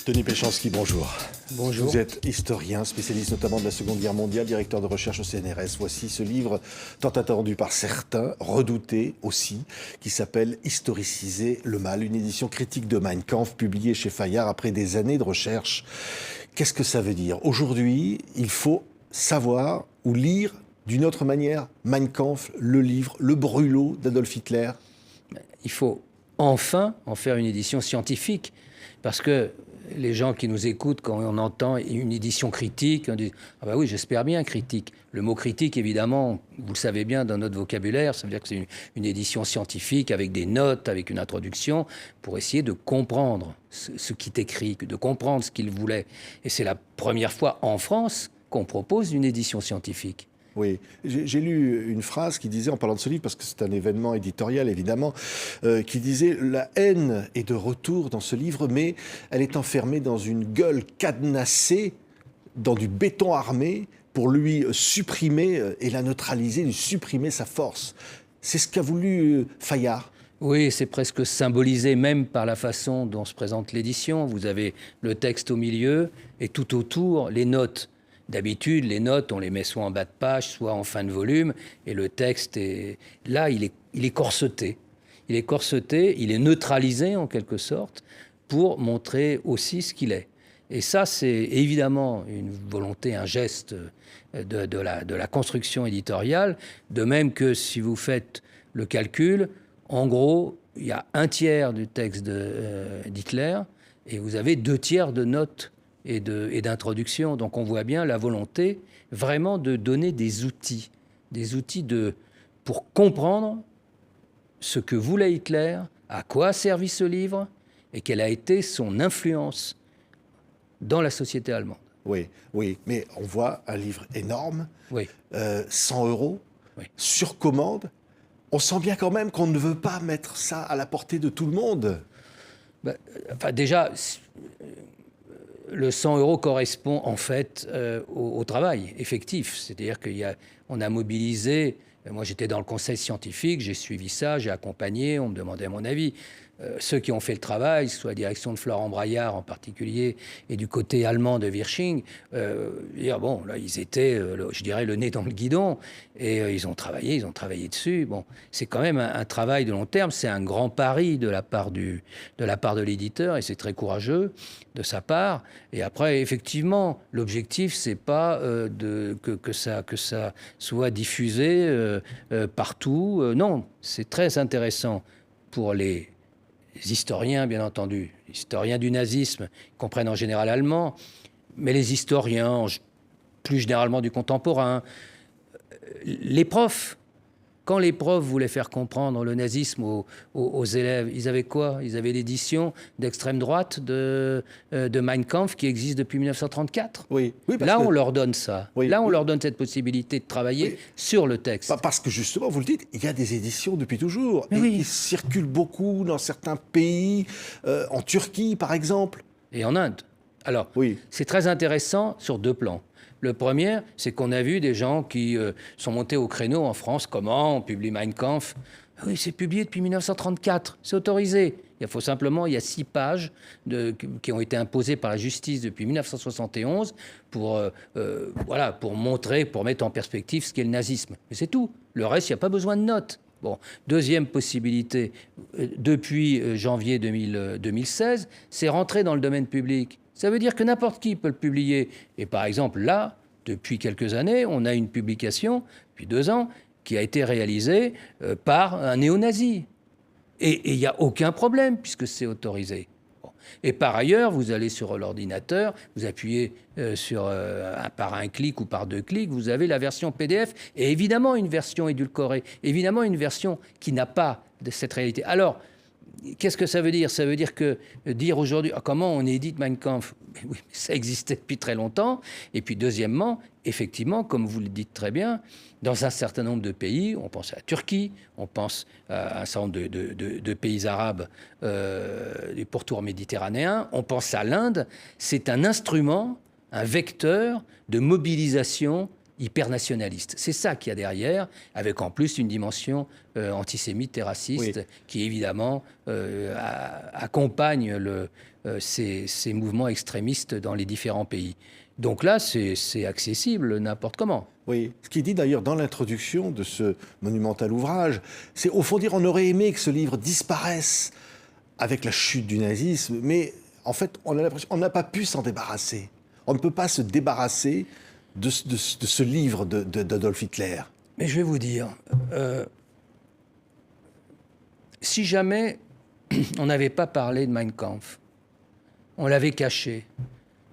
Denis Péchanski, bonjour. Bonjour. Vous êtes historien, spécialiste notamment de la Seconde Guerre mondiale, directeur de recherche au CNRS. Voici ce livre tant attendu par certains, redouté aussi, qui s'appelle « Historiciser le mal », une édition critique de Mein Kampf, publiée chez Fayard après des années de recherche. Qu'est-ce que ça veut dire? Aujourd'hui, il faut savoir ou lire d'une autre manière Mein Kampf, le livre, le brûlot d'Adolf Hitler. Il faut enfin en faire une édition scientifique, parce que les gens qui nous écoutent, quand on entend une édition critique, on dit « Ah ben oui, j'espère bien critique ». Le mot critique, évidemment, vous le savez bien dans notre vocabulaire, ça veut dire que c'est une édition scientifique avec des notes, avec une introduction, pour essayer de comprendre ce qui est écrit, de comprendre ce qu'il voulait. Et c'est la première fois en France qu'on propose une édition scientifique. Oui, j'ai lu une phrase qui disait, en parlant de ce livre, parce que c'est un événement éditorial évidemment, qui disait « La haine est de retour dans ce livre, mais elle est enfermée dans une gueule cadenassée, dans du béton armé, pour lui supprimer et la neutraliser, lui supprimer sa force. » C'est ce qu'a voulu Fayard. Oui, c'est presque symbolisé même par la façon dont se présente l'édition. Vous avez le texte au milieu et tout autour, les notes. D'habitude, les notes, on les met soit en bas de page, soit en fin de volume, et le texte est là, il est corseté. Il est corseté, il est neutralisé en quelque sorte, pour montrer aussi ce qu'il est. Et ça, c'est évidemment une volonté, un geste de la construction éditoriale, de même que si vous faites le calcul, en gros, il y a un tiers du texte d'Hitler, et vous avez 2/3 de notes et d'introduction. Donc on voit bien la volonté vraiment de donner des outils pour comprendre ce que voulait Hitler, à quoi a servi ce livre et quelle a été son influence dans la société allemande. Oui, oui, mais on voit un livre énorme, Oui. 100 €, Oui. sur commande. On sent bien quand même qu'on ne veut pas mettre ça à la portée de tout le monde. Enfin, déjà, le 100 € correspond en fait au travail effectif. C'est-à-dire qu'on a mobilisé, moi j'étais dans le conseil scientifique, j'ai suivi ça, j'ai accompagné, on me demandait mon avis. Ceux qui ont fait le travail, soit la direction de Florent Braillard en particulier, et du côté allemand de Virching, bon, là, ils étaient, je dirais, le nez dans le guidon, et ils ont travaillé dessus. Bon, c'est quand même un travail de long terme, c'est un grand pari de la part de l'éditeur, et c'est très courageux de sa part. Et après, effectivement, l'objectif, c'est pas que ça soit diffusé partout. Non, c'est très intéressant pour les historiens, bien entendu, les historiens du nazisme, ils comprennent en général allemand, mais les historiens, plus généralement du contemporain, les profs. Quand les profs voulaient faire comprendre le nazisme aux élèves, ils avaient quoi? Ils avaient l'édition d'extrême droite de Mein Kampf qui existe depuis 1934. Oui, là, on leur donne ça. Oui, là, on leur donne cette possibilité de travailler sur le texte. Parce que justement, vous le dites, il y a des éditions depuis toujours. Mais et oui. qui circulent beaucoup dans certains pays, en Turquie par exemple. Et en Inde. Alors, oui. C'est très intéressant sur 2 plans. Le premier, c'est qu'on a vu des gens qui sont montés au créneau en France. Comment on publie Mein Kampf? Oui, c'est publié depuis 1934, c'est autorisé. Il y a 6 pages qui ont été imposées par la justice depuis 1971 pour montrer, pour mettre en perspective ce qu'est le nazisme. Mais c'est tout. Le reste, il n'y a pas besoin de notes. Bon, deuxième possibilité, depuis janvier 2016, c'est rentré dans le domaine public. Ça veut dire que n'importe qui peut le publier. Et par exemple, là, depuis quelques années, on a une publication, depuis 2 ans, qui a été réalisée par un néo-nazi. Et il n'y a aucun problème, puisque c'est autorisé. Bon. Et par ailleurs, vous allez sur l'ordinateur, vous appuyez par un clic ou par 2 clics, vous avez la version PDF, et évidemment une version édulcorée, évidemment une version qui n'a pas de cette réalité. Alors, qu'est-ce que ça veut dire? Ça veut dire que dire aujourd'hui comment on édite Mein Kampf, oui, ça existait depuis très longtemps. Et puis deuxièmement, effectivement, comme vous le dites très bien, dans un certain nombre de pays, on pense à la Turquie, on pense à un certain nombre de pays arabes du pourtour méditerranéen, on pense à l'Inde. C'est un instrument, un vecteur de mobilisation hyper nationaliste. C'est ça qu'il y a derrière, avec en plus une dimension antisémite et raciste qui évidemment accompagne ces mouvements extrémistes dans les différents pays. Donc là, c'est accessible n'importe comment. Oui, ce qui est dit d'ailleurs dans l'introduction de ce monumental ouvrage, c'est au fond dire on aurait aimé que ce livre disparaisse avec la chute du nazisme, mais en fait, on a l'impression qu'on n'a pas pu s'en débarrasser. On ne peut pas se débarrasser de ce livre d'Adolf Hitler. Mais je vais vous dire, si jamais on n'avait pas parlé de Mein Kampf, on l'avait caché,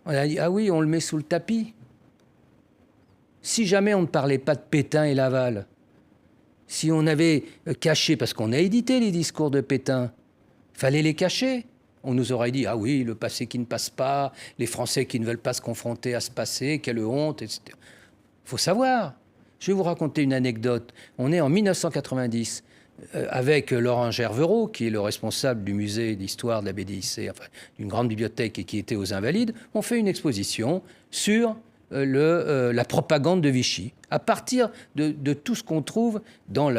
on a dit « Ah oui, on le met sous le tapis ». Si jamais on ne parlait pas de Pétain et Laval, si on avait caché, parce qu'on a édité les discours de Pétain, fallait les cacher. On nous aurait dit « Ah oui, le passé qui ne passe pas, les Français qui ne veulent pas se confronter à ce passé, quelle honte, etc. » Il faut savoir. Je vais vous raconter une anecdote. On est en 1990 avec Laurent Gervereau, qui est le responsable du musée d'histoire de la BDIC, enfin, d'une grande bibliothèque et qui était aux Invalides. On fait une exposition sur la propagande de Vichy, à partir de tout ce qu'on trouve dans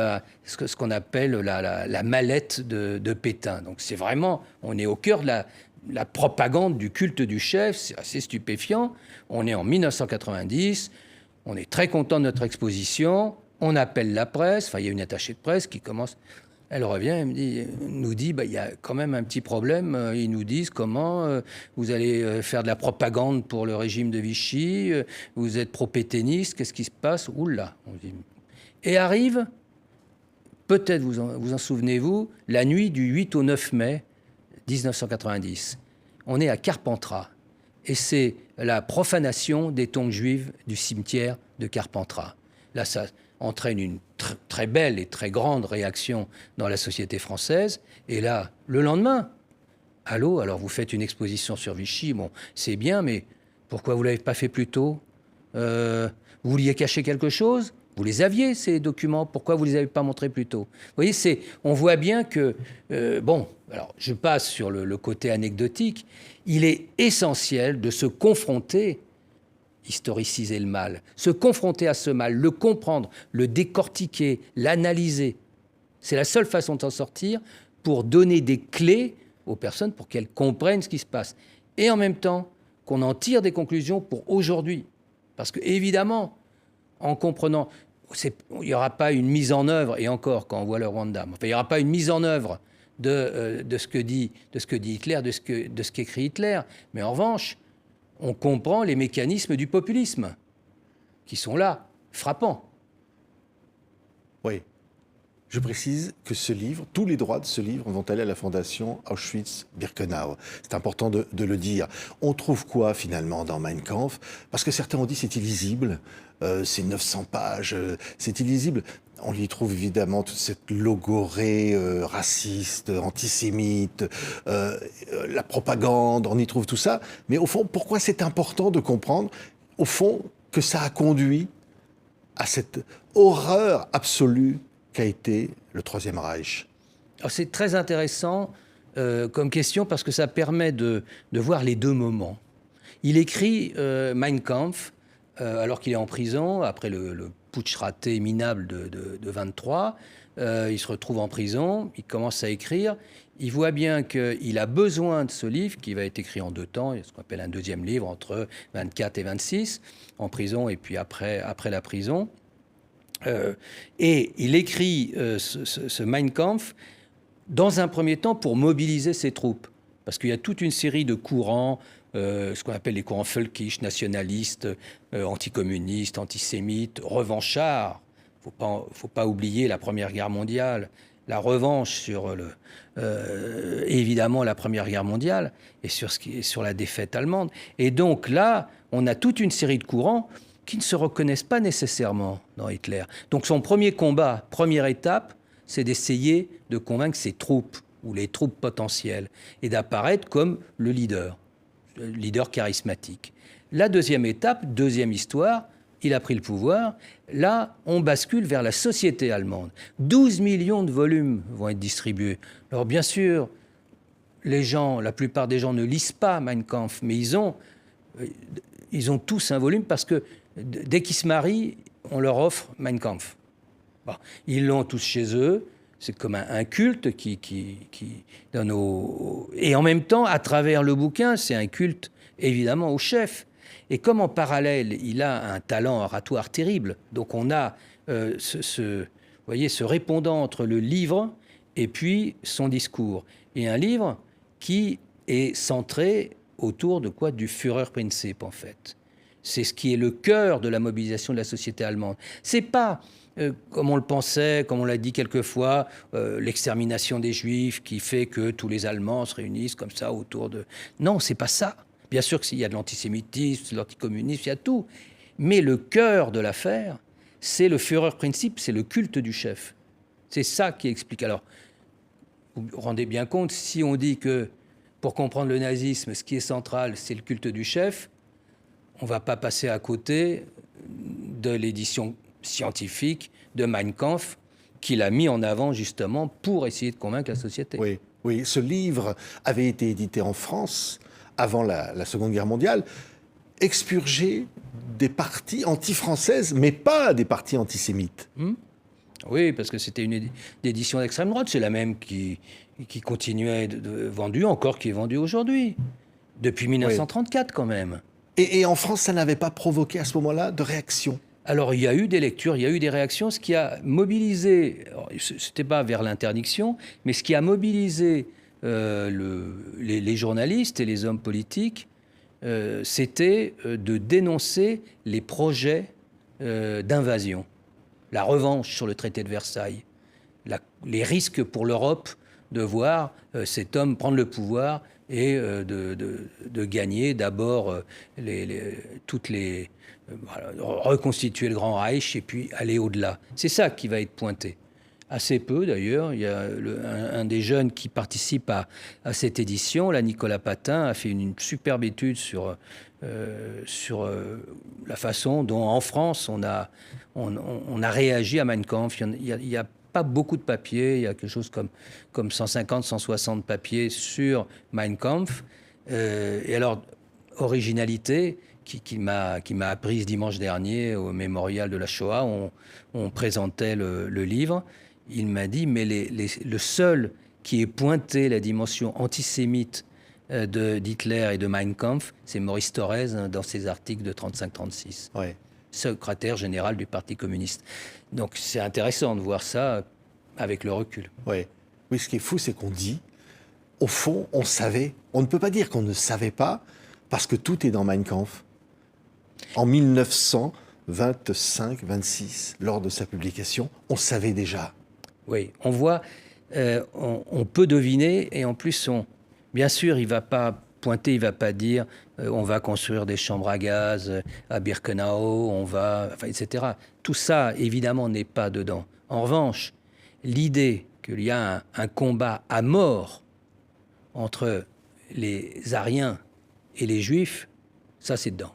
ce qu'on appelle la mallette de Pétain. Donc c'est vraiment, on est au cœur de la propagande du culte du chef, c'est assez stupéfiant. On est en 1990, on est très content de notre exposition, on appelle la presse, enfin il y a une attachée de presse qui commence... Elle revient, elle nous dit, il y a quand même un petit problème. Ils nous disent comment vous allez faire de la propagande pour le régime de Vichy, vous êtes pro-pétainiste, qu'est-ce qui se passe? Oula. Et arrive, peut-être vous en souvenez-vous, la nuit du 8 au 9 mai 1990. On est à Carpentras et c'est la profanation des tombes juives du cimetière de Carpentras. Là, ça entraîne une très belle et très grande réaction dans la société française. Et là, le lendemain, allô, alors vous faites une exposition sur Vichy, bon, c'est bien, mais pourquoi vous ne l'avez pas fait plus tôt? Vous vouliez cacher quelque chose? Vous les aviez, ces documents, pourquoi vous ne les avez pas montrés plus tôt? Vous voyez, on voit bien que, bon, alors je passe sur le côté anecdotique, il est essentiel de se confronter, historiciser le mal, se confronter à ce mal, le comprendre, le décortiquer, l'analyser. C'est la seule façon de s'en sortir pour donner des clés aux personnes pour qu'elles comprennent ce qui se passe. Et en même temps, qu'on en tire des conclusions pour aujourd'hui. Parce que, évidemment, en comprenant, il n'y aura pas une mise en œuvre, et encore, quand on voit le Rwanda, enfin, il n'y aura pas une mise en œuvre de ce que dit Hitler, de ce qu'écrit Hitler. Mais en revanche, on comprend les mécanismes du populisme, qui sont là, frappants. Oui. Je précise que ce livre, tous les droits de ce livre vont aller à la fondation Auschwitz-Birkenau. C'est important de le dire. On trouve quoi finalement dans Mein Kampf? Parce que certains ont dit c'est illisible, c'est 900 pages, c'est illisible. On y trouve évidemment toute cette logorée raciste, antisémite, la propagande, on y trouve tout ça. Mais au fond, pourquoi c'est important de comprendre, au fond, que ça a conduit à cette horreur absolue qu'a été le Troisième Reich? C'est très intéressant comme question parce que ça permet de voir les deux moments. Il écrit Mein Kampf alors qu'il est en prison, après le putsch raté minable de 23. Il se retrouve en prison, il commence à écrire. Il voit bien qu'il a besoin de ce livre qui va être écrit en 2 temps, ce qu'on appelle un deuxième livre entre 24 et 26, en prison et puis après la prison. Et il écrit ce Mein Kampf dans un premier temps pour mobiliser ses troupes. Parce qu'il y a toute une série de courants, ce qu'on appelle les courants völkisch, nationalistes, anticommunistes, antisémites, revanchards. Faut pas oublier la Première Guerre mondiale, la revanche sur évidemment la Première Guerre mondiale et sur la défaite allemande. Et donc là, on a toute une série de courants qui ne se reconnaissent pas nécessairement dans Hitler. Donc son premier combat, première étape, c'est d'essayer de convaincre ses troupes, ou les troupes potentielles, et d'apparaître comme le leader charismatique. La deuxième étape, deuxième histoire, il a pris le pouvoir. Là, on bascule vers la société allemande. 12 millions de volumes vont être distribués. Alors bien sûr, la plupart des gens ne lisent pas Mein Kampf, mais ils ont tous un volume parce que dès qu'ils se marient, on leur offre Mein Kampf. Bon, ils l'ont tous chez eux. C'est comme un culte qui donne Et en même temps, à travers le bouquin, c'est un culte, évidemment, au chef. Et comme en parallèle, il a un talent oratoire terrible, donc on a vous voyez, ce répondant entre le livre et puis son discours. Et un livre qui est centré autour de quoi? Du Führerprinzip, en fait. C'est ce qui est le cœur de la mobilisation de la société allemande. C'est pas, comme on le pensait, comme on l'a dit quelquefois, l'extermination des Juifs qui fait que tous les Allemands se réunissent comme ça autour de... Non, c'est pas ça. Bien sûr qu'il y a de l'antisémitisme, de l'anticommunisme, il y a tout. Mais le cœur de l'affaire, c'est le Führerprinzip, c'est le culte du chef. C'est ça qui explique. Alors, vous vous rendez bien compte, si on dit que pour comprendre le nazisme, ce qui est central, c'est le culte du chef, on ne va pas passer à côté de l'édition scientifique de Mein Kampf qu'il a mis en avant justement pour essayer de convaincre la société. Oui, oui. Ce livre avait été édité en France avant la Seconde Guerre mondiale, expurgé des parties anti-françaises, mais pas des parties antisémites. Oui, parce que c'était une édition d'extrême droite, c'est la même qui continuait vendue, encore qui est vendue aujourd'hui, depuis 1934 quand même. Et en France, ça n'avait pas provoqué à ce moment-là de réaction? Alors, il y a eu des lectures, il y a eu des réactions. Ce qui a mobilisé, ce n'était pas vers l'interdiction, mais ce qui a mobilisé les journalistes et les hommes politiques, c'était de dénoncer les projets d'invasion, la revanche sur le traité de Versailles, les risques pour l'Europe de voir cet homme prendre le pouvoir et de gagner d'abord reconstituer le Grand Reich et puis aller au-delà. C'est ça qui va être pointé. Assez peu d'ailleurs. Il y a un des jeunes qui participe à cette édition, là, Nicolas Patin, a fait une superbe étude sur la façon dont en France on a réagi à Mein Kampf. Il y a pas beaucoup de papiers, il y a quelque chose comme 150, 160 papiers sur Mein Kampf. Et alors, originalité qui m'a apprise dimanche dernier au mémorial de la Shoah, on présentait le livre. Il m'a dit, mais le seul qui ait pointé la dimension antisémite d'Hitler et de Mein Kampf, c'est Maurice Thorez dans ses articles de 35-36. Ouais. Secrétaire général du Parti communiste. Donc c'est intéressant de voir ça avec le recul. Ouais. Oui, ce qui est fou, c'est qu'on dit, au fond, on savait. On ne peut pas dire qu'on ne savait pas, parce que tout est dans Mein Kampf. En 1925-26, lors de sa publication, on savait déjà. Oui, on voit, on peut deviner, et en plus, bien sûr, il ne va pas pointer, il ne va pas dire on va construire des chambres à gaz à Birkenau, etc. Tout ça, évidemment, n'est pas dedans. En revanche, l'idée qu'il y a un combat à mort entre les Aryens et les Juifs, ça, c'est dedans.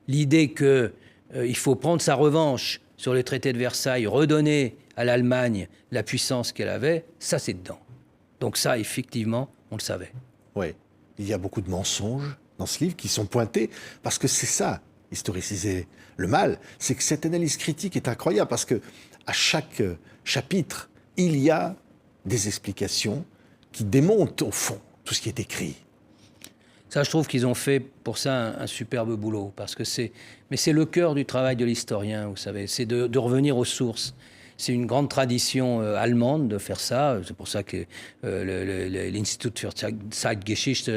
L'idée qu'il faut prendre sa revanche sur le traité de Versailles, redonner à l'Allemagne la puissance qu'elle avait, ça, c'est dedans. Donc ça, effectivement, on le savait. Oui. Il y a beaucoup de mensonges dans ce livre qui sont pointés, parce que c'est ça, historiciser le mal, c'est que cette analyse critique est incroyable, parce que à chaque chapitre, il y a des explications qui démontent, au fond, tout ce qui est écrit. Ça, je trouve qu'ils ont fait pour ça un superbe boulot, parce que c'est le cœur du travail de l'historien, vous savez, c'est de revenir aux sources. C'est une grande tradition allemande de faire ça. C'est pour ça que l'Institut für Zeitgeschichte,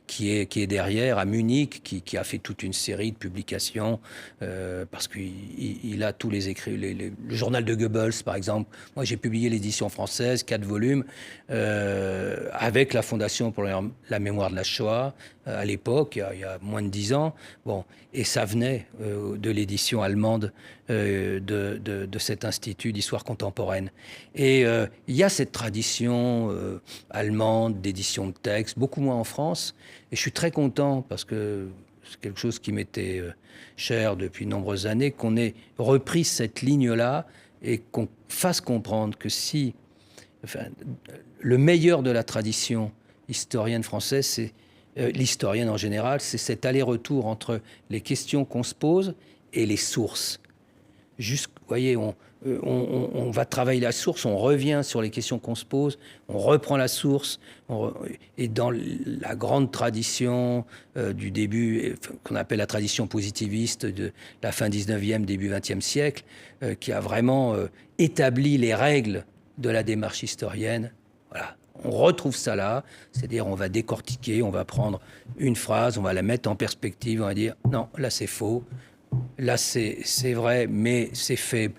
qui est derrière, à Munich, qui a fait toute une série de publications, parce qu'il a tous les écrits. Le journal de Goebbels, par exemple. Moi, j'ai publié l'édition française, 4 volumes, avec la Fondation pour la mémoire de la Shoah, à l'époque, il y a moins de 10 ans. Bon, et ça venait de l'édition allemande de cet institut d'histoire contemporaine. Et il y a cette tradition allemande d'édition de textes, beaucoup moins en France. Et je suis très content, parce que c'est quelque chose qui m'était cher depuis de nombreuses années, qu'on ait repris cette ligne-là et qu'on fasse comprendre que le meilleur de la tradition historienne française, l'historienne en général, c'est cet aller-retour entre les questions qu'on se pose et les sources. Vous voyez, on va travailler la source, on revient sur les questions qu'on se pose, on reprend la source, et dans la grande tradition du début, qu'on appelle la tradition positiviste de la fin 19e, début 20e siècle, qui a vraiment établi les règles de la démarche historienne, voilà. On retrouve ça là, c'est-à-dire on va décortiquer, on va prendre une phrase, on va la mettre en perspective, on va dire non, là c'est faux, là c'est vrai, mais c'est fait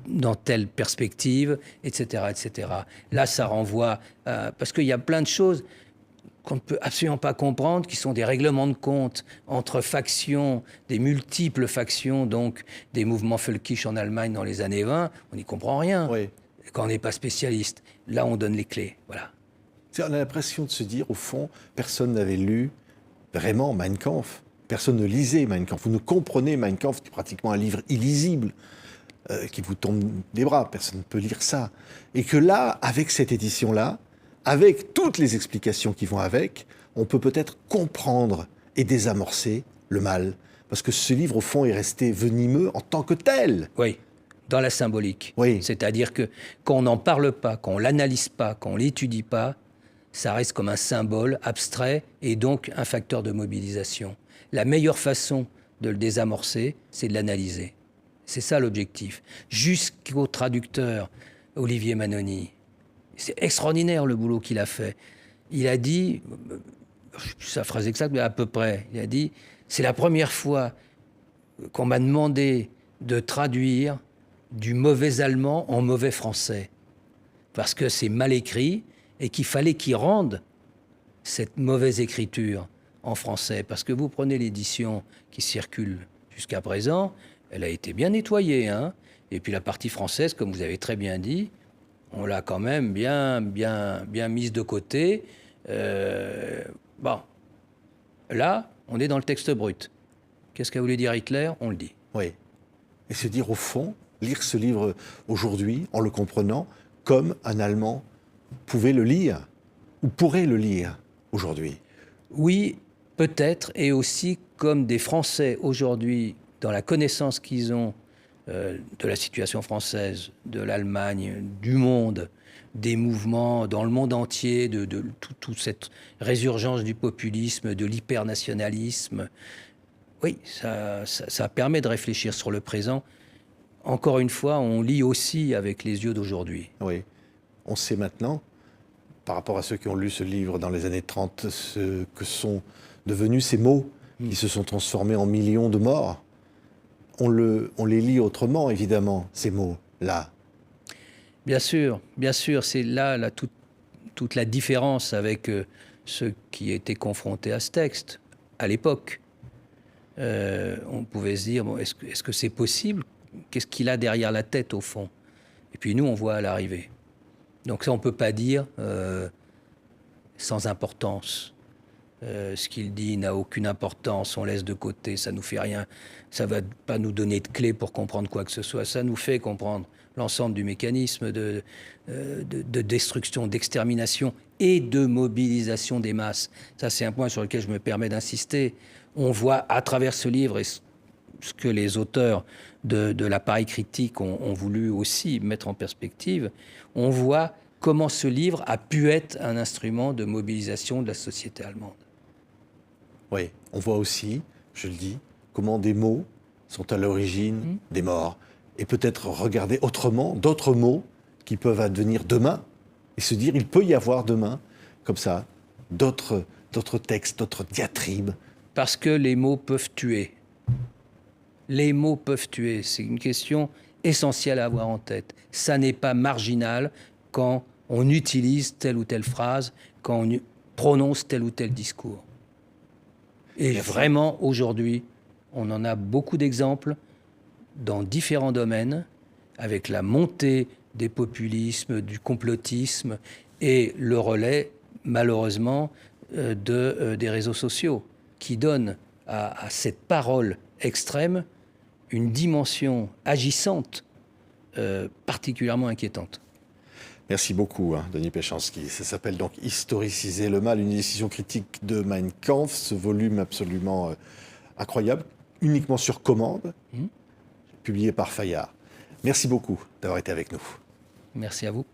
dans telle perspective, etc., etc. Là, ça renvoie parce qu'il y a plein de choses qu'on ne peut absolument pas comprendre, qui sont des règlements de compte entre factions, des multiples factions, donc des mouvements völkisch en Allemagne dans les années 20, on n'y comprend rien. Oui. Quand on n'est pas spécialiste, là, on donne les clés. Voilà. On a l'impression de se dire, au fond, personne n'avait lu vraiment Mein Kampf. Personne ne lisait Mein Kampf. Vous ne comprenez Mein Kampf, c'est pratiquement un livre illisible qui vous tombe des bras. Personne ne peut lire ça. Et que là, avec cette édition-là, avec toutes les explications qui vont avec, on peut peut-être comprendre et désamorcer le mal. Parce que ce livre, au fond, est resté venimeux en tant que tel. Oui, dans la symbolique. Oui. C'est-à-dire que quand on n'en parle pas, quand on l'analyse pas, quand on l'étudie pas, ça reste comme un symbole abstrait et donc un facteur de mobilisation. La meilleure façon de le désamorcer, c'est de l'analyser. C'est ça l'objectif. Jusqu'au traducteur, Olivier Manoni, c'est extraordinaire le boulot qu'il a fait. Il a dit, je sais plus sa phrase exacte, mais à peu près, il a dit, c'est la première fois qu'on m'a demandé de traduire du mauvais allemand en mauvais français. Parce que c'est mal écrit et qu'il fallait qu'il rende cette mauvaise écriture en français. Parce que vous prenez l'édition qui circule jusqu'à présent, elle a été bien nettoyée, hein. Et puis la partie française, comme vous avez très bien dit, on l'a quand même bien mise de côté. Bon, là, on est dans le texte brut. Qu'est-ce qu'a voulu dire Hitler? On le dit. Oui. Et se dire, au fond, lire ce livre aujourd'hui, en le comprenant, comme un Allemand pouvait le lire, ou pourrait le lire aujourd'hui. Oui, peut-être, et aussi comme des Français aujourd'hui, dans la connaissance qu'ils ont de la situation française, de l'Allemagne, du monde, des mouvements dans le monde entier, de toute cette résurgence du populisme, de l'hypernationalisme. Oui, ça permet de réfléchir sur le présent. Encore une fois, on lit aussi avec les yeux d'aujourd'hui. Oui. On sait maintenant, par rapport à ceux qui ont lu ce livre dans les années 30, ce que sont devenus ces mots qui se sont transformés en millions de morts. On les lit autrement, évidemment, ces mots-là. Bien sûr, c'est là toute la différence avec ceux qui étaient confrontés à ce texte, à l'époque. On pouvait se dire, bon, est-ce que c'est possible? Qu'est-ce qu'il a derrière la tête, au fond? Et puis nous, on voit à l'arrivée. Donc ça, on ne peut pas dire sans importance. Ce qu'il dit n'a aucune importance, on laisse de côté, ça ne nous fait rien. Ça ne va pas nous donner de clés pour comprendre quoi que ce soit. Ça nous fait comprendre l'ensemble du mécanisme de destruction, d'extermination et de mobilisation des masses. Ça, c'est un point sur lequel je me permets d'insister. On voit à travers ce livre, et ce que les auteurs de l'appareil critique ont voulu aussi mettre en perspective, on voit comment ce livre a pu être un instrument de mobilisation de la société allemande. Oui, on voit aussi, je le dis, comment des mots sont à l'origine des morts. Et peut-être regarder autrement d'autres mots qui peuvent advenir demain et se dire il peut y avoir demain, comme ça, d'autres textes, d'autres diatribes. Parce que les mots peuvent tuer. Les mots peuvent tuer. C'est une question essentielle à avoir en tête. Ça n'est pas marginal quand on utilise telle ou telle phrase, quand on prononce tel ou tel discours. Et vraiment, aujourd'hui, on en a beaucoup d'exemples dans différents domaines, avec la montée des populismes, du complotisme et le relais, malheureusement, des réseaux sociaux, qui donnent à cette parole extrême une dimension agissante particulièrement inquiétante. Merci beaucoup, Denis Péchanski. Ça s'appelle donc « Historiciser le mal », une décision critique de Mein Kampf, ce volume absolument incroyable, uniquement sur commande, publié par Fayard. Merci beaucoup d'avoir été avec nous. Merci à vous.